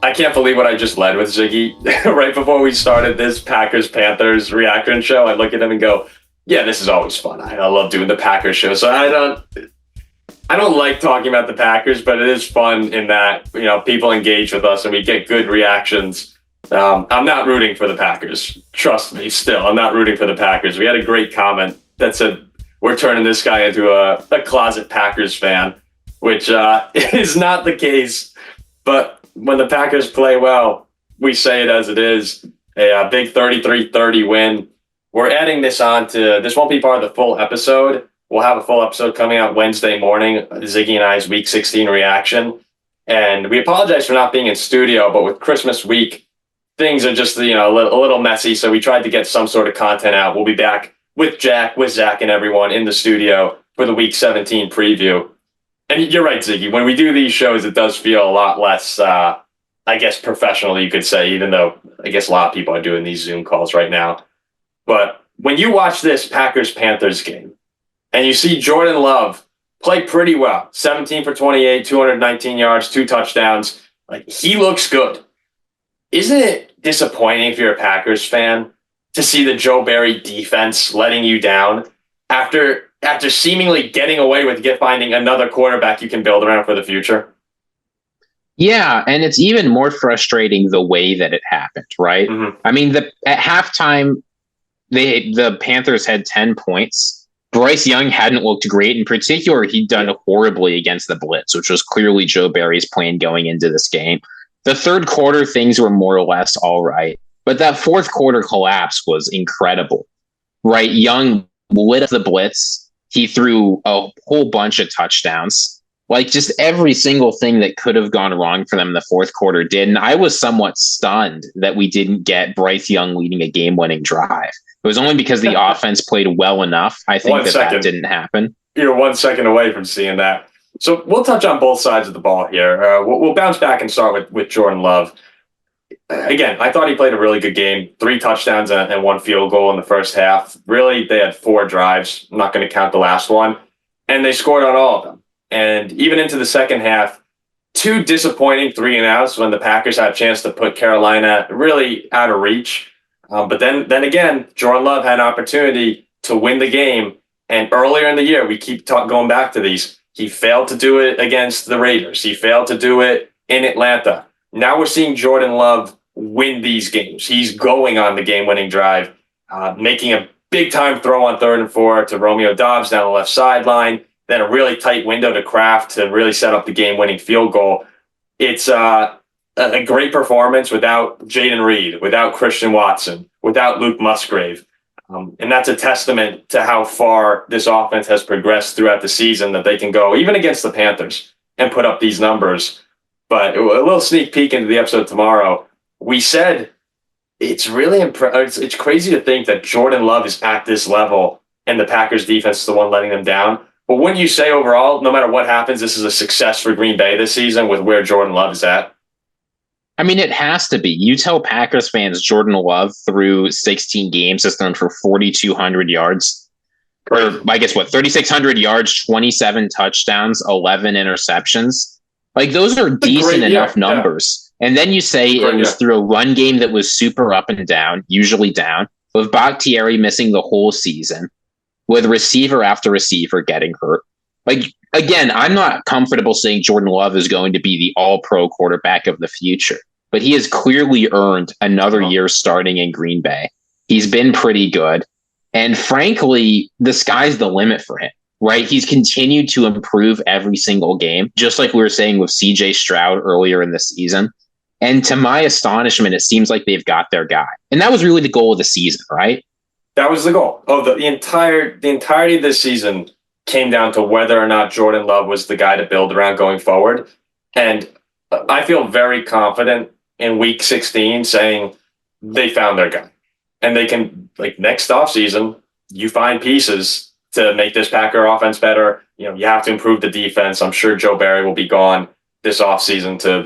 I can't believe what I just led with, Ziggy. Right before we started this Packers-Panthers reaction show, I look at him and go, yeah, this is always fun. I love doing the Packers show. So I don't like talking about the Packers, but it is fun in that, people engage with us and we get good reactions. I'm not rooting for the Packers. Trust me, still, I'm not rooting for the Packers. We had a great comment that said, we're turning this guy into a closet Packers fan, which is not the case. But when the Packers play well, we say it as it is. A big 33-30 win. We're adding this on to, this won't be part of the full episode. We'll have a full episode coming out Wednesday morning, Ziggy and I's Week 16 reaction. And we apologize for not being in studio, but with Christmas week, things are just, a little messy. So we tried to get some sort of content out. We'll be back with Zach and everyone in the studio for the Week 17 preview. And you're right, Ziggy. When we do these shows, it does feel a lot less, professional, you could say, even though I guess a lot of people are doing these Zoom calls right now. But when you watch this Packers-Panthers game and you see Jordan Love play pretty well, 17 for 28, 219 yards, 2 touchdowns, he looks good. Isn't it disappointing if you're a Packers fan to see the Joe Barry defense letting you down after seemingly getting away with finding another quarterback you can build around for the future? Yeah, and it's even more frustrating the way that it happened, right? Mm-hmm. I mean, at halftime, the Panthers had 10 points. Bryce Young hadn't looked great. In particular, he'd done horribly against the blitz, which was clearly Joe Barry's plan going into this game. The third quarter, things were more or less all right. But that fourth quarter collapse was incredible, right? Young lit up the blitz. He threw a whole bunch of touchdowns. Just every single thing that could have gone wrong for them in the fourth quarter did. And I was somewhat stunned that we didn't get Bryce Young leading a game-winning drive. It was only because the offense played well enough. I think that didn't happen. You're 1 second away from seeing that. So we'll touch on both sides of the ball here. We'll bounce back and start with Jordan Love. Again, I thought he played a really good game. 3 touchdowns and 1 field goal in the first half. Really, they had 4 drives. I'm not going to count the last one. And they scored on all of them. And even into the second half, 2 disappointing 3-and-outs when the Packers had a chance to put Carolina really out of reach. But then again, Jordan Love had an opportunity to win the game. And earlier in the year, we keep going back to these. He failed to do it against the Raiders. He failed to do it in Atlanta. Now we're seeing Jordan Love win these games. He's going on the game-winning drive, making a big-time throw on 3rd and 4 to Romeo Doubs down the left sideline, then a really tight window to Kraft to really set up the game-winning field goal. It's a great performance without Jaden Reed, without Christian Watson, without Luke Musgrave. And that's a testament to how far this offense has progressed throughout the season, that they can go even against the Panthers and put up these numbers. But a little sneak peek into the episode tomorrow, we said it's really it's crazy to think that Jordan Love is at this level and the Packers defense is the one letting them down. But wouldn't you say overall, no matter what happens, this is a success for Green Bay this season with where Jordan Love is at? I mean, it has to be. You tell Packers fans Jordan Love through 16 games has thrown for 4,200 yards. Or I guess 3,600 yards, 27 touchdowns, 11 interceptions. Those are decent enough numbers. Yeah. And then you say it was through a run game that was super up and down, usually down, with Bakhtiari missing the whole season, with receiver after receiver getting hurt. Again, I'm not comfortable saying Jordan Love is going to be the all-pro quarterback of the future, but he has clearly earned another year starting in Green Bay. He's been pretty good. And frankly, the sky's the limit for him, right? He's continued to improve every single game, just like we were saying with CJ Stroud earlier in the season. And to my astonishment, it seems like they've got their guy. And that was really the goal of the season, right? That was the goal. The entirety of this season came down to whether or not Jordan Love was the guy to build around going forward. And I feel very confident in Week 16 saying they found their guy. And they can, next offseason, you find pieces to make this Packer offense better. You have to improve the defense. I'm sure Joe Barry will be gone this offseason to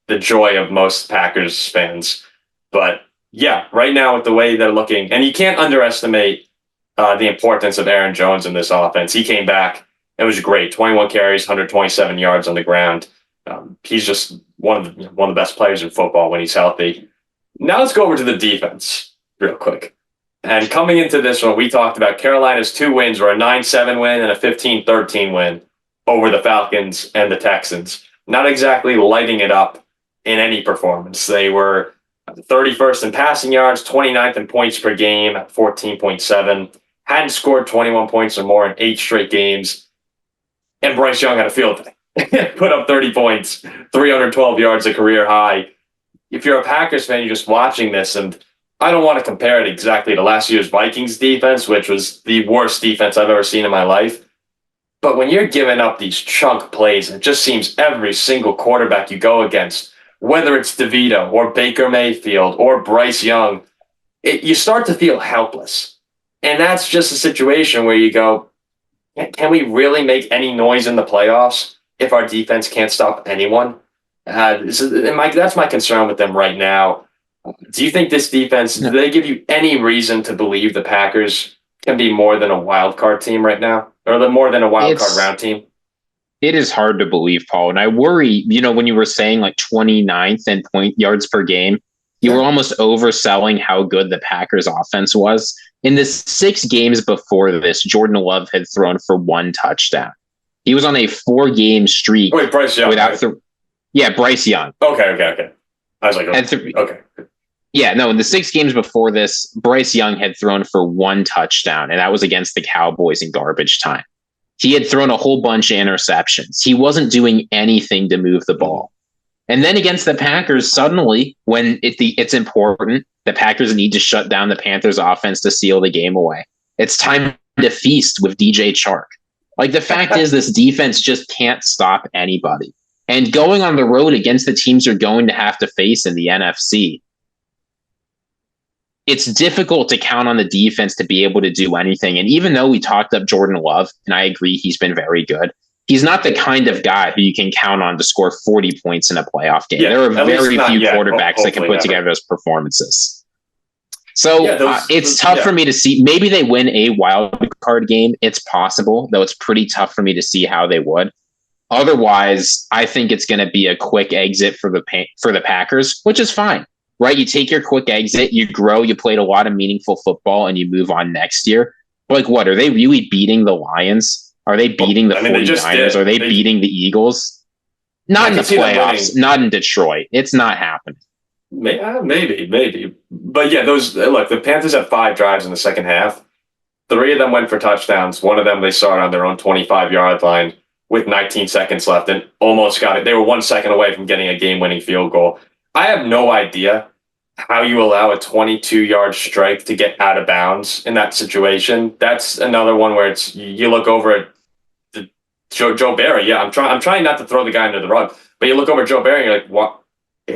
the joy of most Packers fans. But yeah, right now with the way they're looking, and you can't underestimate the importance of Aaron Jones in this offense. He came back. It was great. 21 carries, 127 yards on the ground. He's just one of the best players in football when he's healthy. Now let's go over to the defense real quick. And coming into this one, we talked about Carolina's 2 wins were a 9-7 win and a 15-13 win over the Falcons and the Texans. Not exactly lighting it up in any performance. They were 31st in passing yards, 29th in points per game at 14.7. Hadn't scored 21 points or more in 8 straight games. And Bryce Young had a field day. Put up 30 points, 312 yards, a career high. If you're a Packers fan, you're just watching this, and I don't want to compare it exactly to last year's Vikings defense, which was the worst defense I've ever seen in my life. But when you're giving up these chunk plays, it just seems every single quarterback you go against, whether it's DeVito or Baker Mayfield or Bryce Young, you start to feel helpless. And that's just a situation where you go, can we really make any noise in the playoffs if our defense can't stop anyone? That's my concern with them right now. Do you think this defense, do they give you any reason to believe the Packers can be more than a wild card team right now? Or more than a wild card round team? It is hard to believe, Paul. And I worry, when you were saying like 29th in point yards per game, you were almost overselling how good the Packers offense was. In the 6 games before this, Jordan Love had thrown for 1 touchdown. He was on a 4-game streak. Wait, Bryce Young. Bryce Young. Okay. I was like, okay. Yeah, no, in the 6 games before this, Bryce Young had thrown for 1 touchdown, and that was against the Cowboys in garbage time. He had thrown a whole bunch of interceptions. He wasn't doing anything to move the ball. And then against the Packers, suddenly, when it's important, the Packers need to shut down the Panthers offense to seal the game away. It's time to feast with DJ Chark. Like, the fact is, this defense just can't stop anybody. And going on the road against the teams you're going to have to face in the NFC, it's difficult to count on the defense to be able to do anything. And even though we talked up Jordan Love, and I agree he's been very good, he's not the kind of guy who you can count on to score 40 points in a playoff game. There are very few quarterbacks that can put together those performances. So it's tough for me to see. Maybe they win a wild card game. It's possible, though it's pretty tough for me to see how they would. Otherwise, I think it's going to be a quick exit for the Packers, which is fine. Right, you take your quick exit, you grow, you played a lot of meaningful football, and you move on next year. Like, what? Are they really beating the Lions? Are they beating the 49ers? Are they beating the Eagles? Not in the playoffs, not in Detroit. It's not happening. Maybe. But yeah, the Panthers had 5 drives in the second half. 3 of them went for touchdowns. One of them they started on their own 25-yard line with 19 seconds left and almost got it. They were 1 second away from getting a game-winning field goal. I have no idea how you allow a 22-yard strike to get out of bounds in that situation. That's another one where it's you look over at Joe Barry. Yeah, I'm trying not to throw the guy under the rug, but you look over at Joe Barry and you're like, what?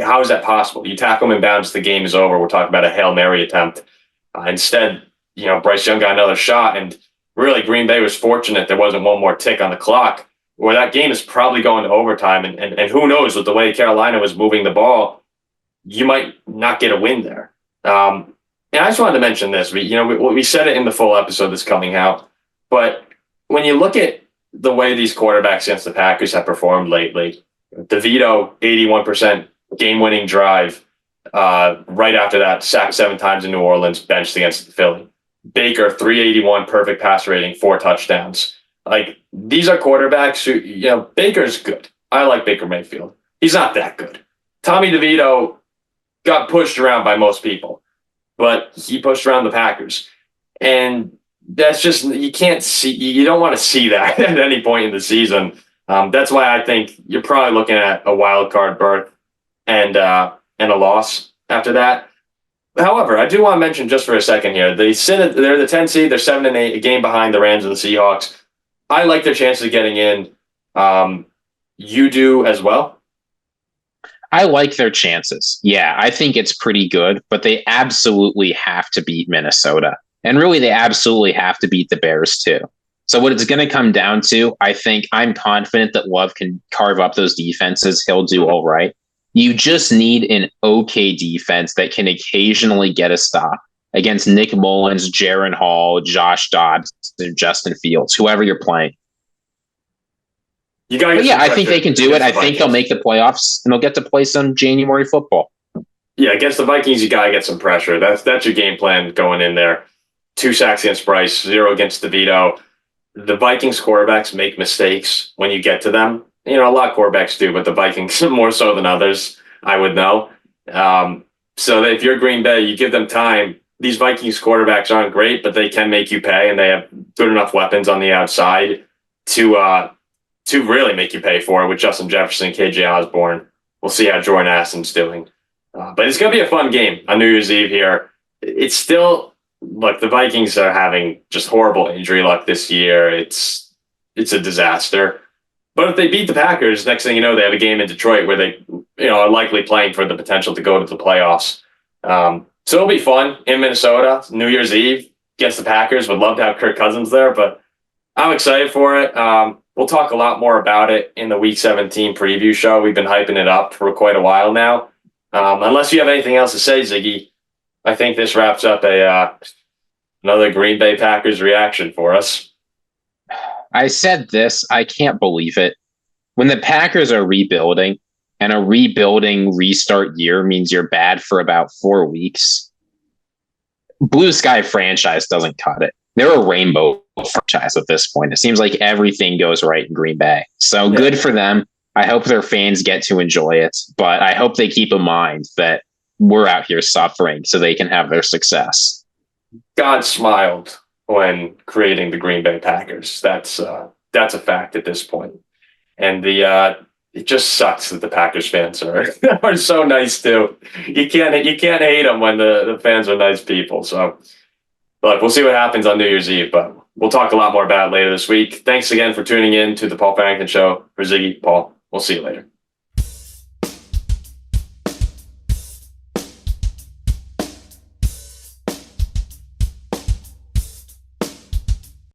How is that possible? You tackle him in bounds, the game is over. We're talking about a Hail Mary attempt. Instead, Bryce Young got another shot, and really Green Bay was fortunate there wasn't one more tick on the clock, where that game is probably going to overtime. And who knows, with the way Carolina was moving the ball, you might not get a win there. And I just wanted to mention this. We said it in the full episode that's coming out, but when you look at the way these quarterbacks against the Packers have performed lately, DeVito, 81% game-winning drive. Right after that, sacked 7 times in New Orleans, benched against Philly. Baker, 381, perfect pass rating, 4 touchdowns. Like, these are quarterbacks who, Baker's good. I like Baker Mayfield. He's not that good. Tommy DeVito got pushed around by most people, but he pushed around the Packers. And that's just, you don't want to see that at any point in the season. That's why I think you're probably looking at a wild card berth and a loss after that. However, I do want to mention just for a second here, they're the 10 seed, they're 7-8, a game behind the Rams and the Seahawks. I like their chances of getting in. You do as well? I like their chances. Yeah, I think it's pretty good, but they absolutely have to beat Minnesota. And really, they absolutely have to beat the Bears too. So what it's going to come down to, I think I'm confident that Love can carve up those defenses. He'll do all right. You just need an okay defense that can occasionally get a stop against Nick Mullins, Jaron Hall, Josh Dobbs, and Justin Fields, whoever you're playing. You gotta But get yeah, some I think they can pressure do it. I against the think they'll Vikings. make the playoffs and they'll get to play some January football. Yeah, against the Vikings, you gotta get some pressure. That's your game plan going in there. 2 sacks against Bryce, 0 against DeVito. The Vikings quarterbacks make mistakes when you get to them. You know, a lot of quarterbacks do, but the Vikings more so than others, I would know. So that if you're Green Bay, you give them time. These Vikings quarterbacks aren't great, but they can make you pay, and they have good enough weapons on the outside to really make you pay for it with Justin Jefferson, KJ Osborne. We'll see how Jordan Addison's doing. But it's going to be a fun game on New Year's Eve here. It's still, look, the Vikings are having just horrible injury luck this year. It's a disaster. But if they beat the Packers, next thing you know, they have a game in Detroit where they, are likely playing for the potential to go to the playoffs. So it'll be fun in Minnesota, New Year's Eve against the Packers. Would love to have Kirk Cousins there, but I'm excited for it. We'll talk a lot more about it in the Week 17 preview show. We've been hyping it up for quite a while now. Unless you have anything else to say, Ziggy, I think this wraps up another Green Bay Packers reaction for us. I said this, I can't believe it. When the Packers are rebuilding, and a rebuilding restart year means you're bad for about 4 weeks, Blue Sky franchise doesn't cut it. They're a rainbow franchise at this point. It seems like everything goes right in Green Bay. So good for them. I hope their fans get to enjoy it, but I hope they keep in mind that we're out here suffering so they can have their success. God smiled when creating the Green Bay Packers. That's a fact at this point. And it just sucks that the Packers fans are so nice too. You can't hate them when the fans are nice people. So look, we'll see what happens on New Year's Eve, but we'll talk a lot more about it later this week. Thanks again for tuning in to the Paul Farrington Show. For Ziggy, Paul, we'll see you later.